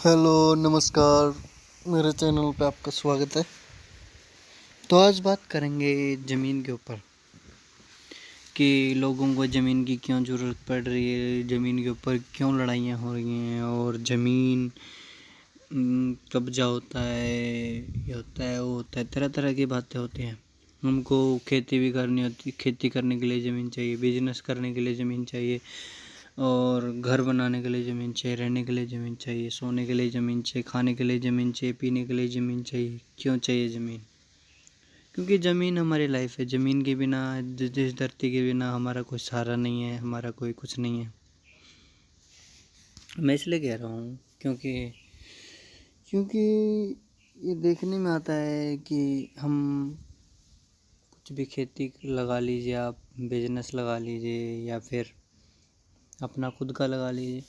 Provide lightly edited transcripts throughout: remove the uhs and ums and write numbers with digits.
Hello, नमस्कार। मेरे channel पे आपका स्वागत है। तो आज बात करेंगे ज़मीन के ऊपर कि लोगों को ज़मीन की क्यों ज़रूरत पड़ रही है, ज़मीन के ऊपर क्यों लड़ाइयाँ हो रही हैं और ज़मीन कब्जा होता है, ये होता है वो होता है, तरह तरह की बातें होती हैं। हमको खेती भी करनी होती, खेती करने के लिए ज़मीन चाहिए, बिजनेस करने के लिए ज़मीन चाहिए और घर बनाने के लिए ज़मीन चाहिए, रहने के लिए ज़मीन चाहिए, सोने के लिए ज़मीन चाहिए, खाने के लिए ज़मीन चाहिए, पीने के लिए ज़मीन चाहिए। क्यों चाहिए ज़मीन? क्योंकि ज़मीन हमारी लाइफ है। ज़मीन के बिना, जिस धरती के बिना हमारा कोई सहारा नहीं है, हमारा कोई कुछ नहीं है। मैं इसलिए कह रहा हूँ क्योंकि ये देखने में आता है कि हम कुछ भी खेती लगा लीजिए, आप बिजनेस लगा लीजिए या फिर अपना खुद का लगा लीजिए,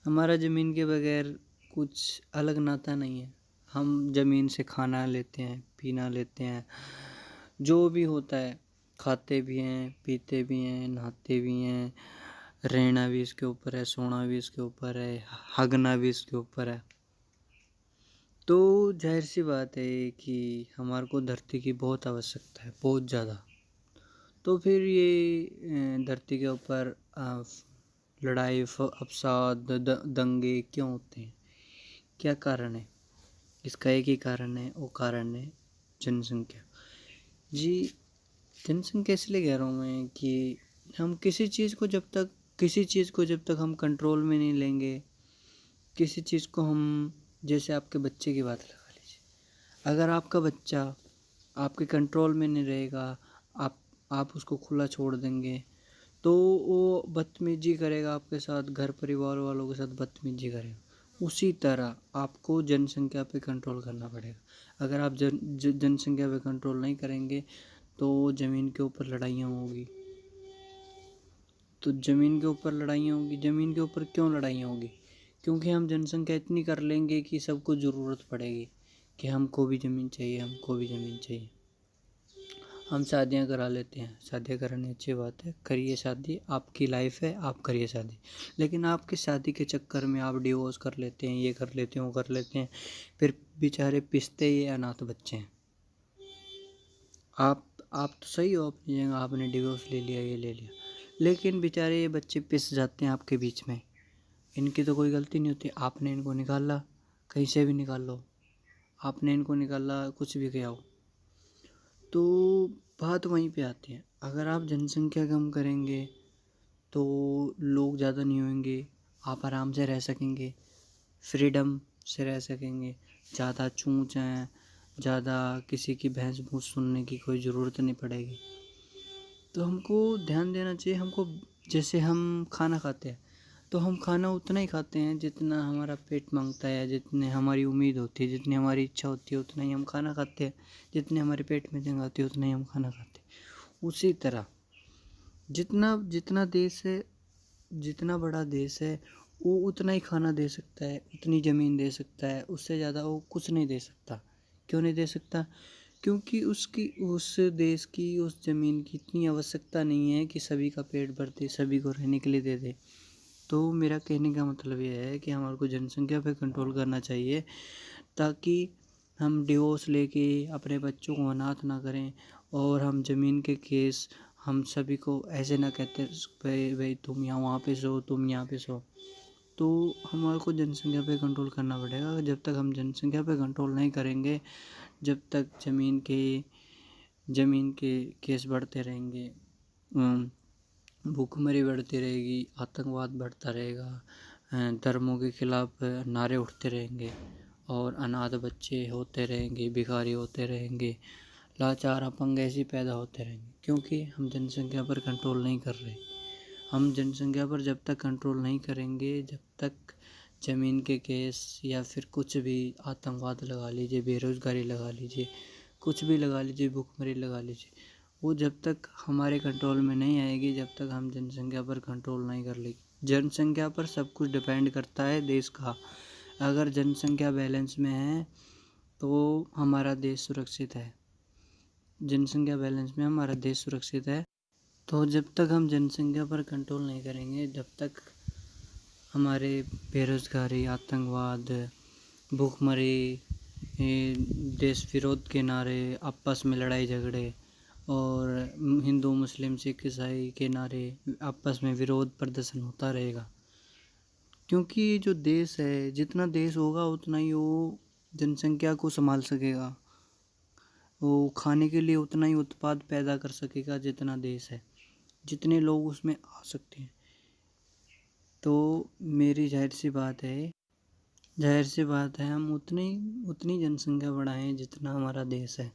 हमारा ज़मीन के बगैर कुछ अलग नाता नहीं है। हम ज़मीन से खाना लेते हैं, पीना लेते हैं, जो भी होता है, खाते भी हैं, पीते भी हैं, नहाते भी हैं, रहना भी इसके ऊपर है, सोना भी इसके ऊपर है, हगना भी इसके ऊपर है। तो जाहिर सी बात है कि हमारे को धरती की बहुत आवश्यकता है, बहुत ज़्यादा। तो फिर ये धरती के ऊपर लड़ाई अफसाद दंगे क्यों होते हैं? क्या कारण है? इसका एक ही कारण है, वो कारण है जनसंख्या। जी, जनसंख्या इसलिए कह रहा हूँ मैं कि हम किसी चीज़ को जब तक हम कंट्रोल में नहीं लेंगे, किसी चीज़ को हम, जैसे आपके बच्चे की बात लगा लीजिए, अगर आपका बच्चा आपके कंट्रोल में नहीं रहेगा, आप उसको खुला छोड़ देंगे तो वो बदतमीजी करेगा आपके साथ, घर परिवार वालों के साथ बदतमीजी करेगा। उसी तरह आपको जनसंख्या पे कंट्रोल करना पड़ेगा। अगर आप जनसंख्या पे कंट्रोल नहीं करेंगे तो ज़मीन के ऊपर लड़ाइयाँ होगी। तो ज़मीन के ऊपर लड़ाइयाँ होगी, ज़मीन के ऊपर क्यों लड़ाइयाँ होगी? क्योंकि हम जनसंख्या इतनी कर लेंगे कि सबको ज़रूरत पड़ेगी कि हमको भी ज़मीन चाहिए, हमको भी ज़मीन चाहिए। हम शादियां करा लेते हैं, शादियां करानी अच्छी बात है, करिए शादी, आपकी लाइफ है, आप करिए शादी। लेकिन आपकी शादी के चक्कर में आप डिवोर्स कर लेते हैं, ये कर लेते हैं, वो कर लेते हैं, फिर बेचारे पिसते ये अनाथ बच्चे हैं। आप तो सही हो अपनी जगह, आपने डिवोर्स ले लिया, ये ले लिया, लेकिन बेचारे ये बच्चे पिस जाते हैं आपके बीच में। इनकी तो कोई गलती नहीं होती, आपने इनको निकाला, कहीं से भी निकाल लो, आपने इनको निकाला, कुछ भी किया हो। तो बात वहीं पे आती है, अगर आप जनसंख्या कम करेंगे तो लोग ज़्यादा नहीं होंगे, आप आराम से रह सकेंगे, फ्रीडम से रह सकेंगे, ज़्यादा चूँ चाँ, ज़्यादा किसी की भैंस भूस सुनने की कोई ज़रूरत नहीं पड़ेगी। तो हमको ध्यान देना चाहिए। हमको, जैसे हम खाना खाते हैं तो हम खाना उतना ही खाते हैं जितना हमारा पेट मांगता है, जितने हमारी उम्मीद होती है, जितनी हमारी इच्छा होती है उतना ही हम खाना खाते हैं, जितने हमारे पेट में जगह आती है उतना ही हम खाना खाते हैं। उसी तरह जितना जितना देश है, जितना बड़ा देश है, वो उतना ही खाना दे सकता है, उतनी ज़मीन दे सकता है, उससे ज़्यादा वो कुछ नहीं दे सकता। क्यों नहीं दे सकता? क्योंकि उसकी, उस देश की, उस ज़मीन की इतनी आवश्यकता नहीं है कि सभी का पेट भर दे, सभी को रहने के लिए दे दे। तो मेरा कहने का मतलब ये है कि हमारे को जनसंख्या पे कंट्रोल करना चाहिए, ताकि हम डिवोर्स लेके अपने बच्चों को अनाथ ना करें, और हम ज़मीन के केस हम सभी को ऐसे ना कहते भाई भाई तुम यहाँ वहाँ पे सो, तुम यहाँ पे सो। तो हमारे को जनसंख्या पे कंट्रोल करना पड़ेगा। जब तक हम जनसंख्या पे कंट्रोल नहीं करेंगे, जब तक ज़मीन के केस बढ़ते रहेंगे, भूखमरी बढ़ती रहेगी, आतंकवाद बढ़ता रहेगा, धर्मों के खिलाफ नारे उठते रहेंगे, और अनाथ बच्चे होते रहेंगे, भिखारी होते रहेंगे, लाचार अपंग ऐसे पैदा होते रहेंगे, क्योंकि हम जनसंख्या पर कंट्रोल नहीं कर रहे। हम जनसंख्या पर जब तक कंट्रोल नहीं करेंगे, जब तक ज़मीन के केस या फिर कुछ भी, आतंकवाद लगा लीजिए, बेरोज़गारी लगा लीजिए, कुछ भी लगा लीजिए, भूखमरी लगा लीजिए, वो जब तक हमारे कंट्रोल में नहीं आएगी, जब तक हम जनसंख्या पर कंट्रोल नहीं कर लेंगे। जनसंख्या पर सब कुछ डिपेंड करता है देश का। अगर जनसंख्या बैलेंस में है तो हमारा देश सुरक्षित है, जनसंख्या बैलेंस में हमारा देश सुरक्षित है। तो जब तक हम जनसंख्या पर कंट्रोल नहीं करेंगे, जब तक हमारे बेरोज़गारी, आतंकवाद, भूखमरी, देश विरोध के नारे, आपस में लड़ाई झगड़े और हिंदू मुस्लिम सिख ईसाई के नारे, आपस में विरोध प्रदर्शन होता रहेगा। क्योंकि जो देश है, जितना देश होगा उतना ही वो जनसंख्या को संभाल सकेगा, वो खाने के लिए उतना ही उत्पाद पैदा कर सकेगा जितना देश है, जितने लोग उसमें आ सकते हैं। तो मेरी जाहिर सी बात है हम उतनी जनसंख्या बढ़ाएं जितना हमारा देश है,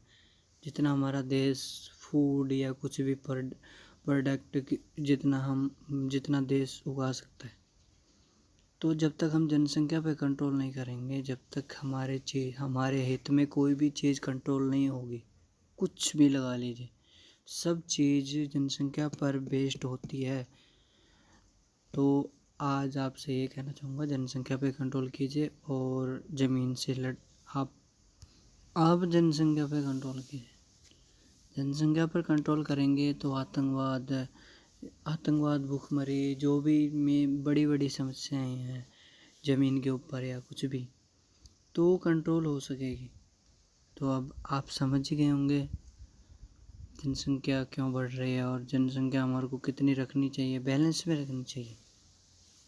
जितना हमारा देश फूड या कुछ भी प्रोडक्ट जितना देश उगा सकता है। तो जब तक हम जनसंख्या पे कंट्रोल नहीं करेंगे, जब तक हमारे हित में कोई भी चीज़ कंट्रोल नहीं होगी, कुछ भी लगा लीजिए, सब चीज़ जनसंख्या पर बेस्ड होती है। तो आज आपसे ये कहना चाहूँगा, जनसंख्या पे कंट्रोल कीजिए और ज़मीन से आप जनसंख्या पे कंट्रोल कीजिए। जनसंख्या पर कंट्रोल करेंगे तो आतंकवाद, भूखमरी, जो भी में बड़ी समस्याएं हैं ज़मीन के ऊपर या कुछ भी, तो कंट्रोल हो सकेगी। तो अब आप समझ गए होंगे जनसंख्या क्यों बढ़ रही है और जनसंख्या हमारे को कितनी रखनी चाहिए, बैलेंस में रखनी चाहिए।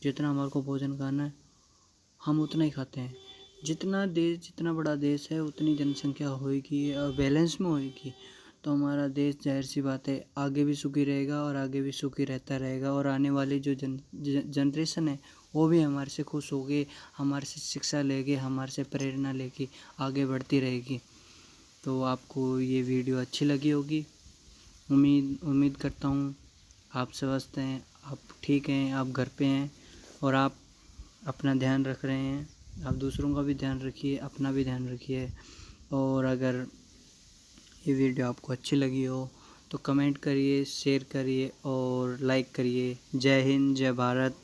जितना हमारे को भोजन खाना है हम उतना ही खाते हैं। जितना बड़ा देश है उतनी जनसंख्या होएगी और बैलेंस में होएगी, तो हमारा देश जाहिर सी बात है आगे भी सुखी रहेगा और आगे भी सुखी रहता रहेगा। और आने वाली जो जनरेशन है वो भी हमारे से खुश होगी, हमारे से शिक्षा लेके, हमारे से प्रेरणा लेके आगे बढ़ती रहेगी। तो आपको ये वीडियो अच्छी लगी होगी, उम्मीद करता हूँ। आप स्वस्थ हैं, आप ठीक हैं, आप घर पे हैं और आप अपना ध्यान रख रहे हैं। आप दूसरों का भी ध्यान रखिए, अपना भी ध्यान रखिए। और अगर ये वीडियो आपको अच्छी लगी हो तो कमेंट करिए, शेयर करिए और लाइक करिए। जय हिंद, जय भारत।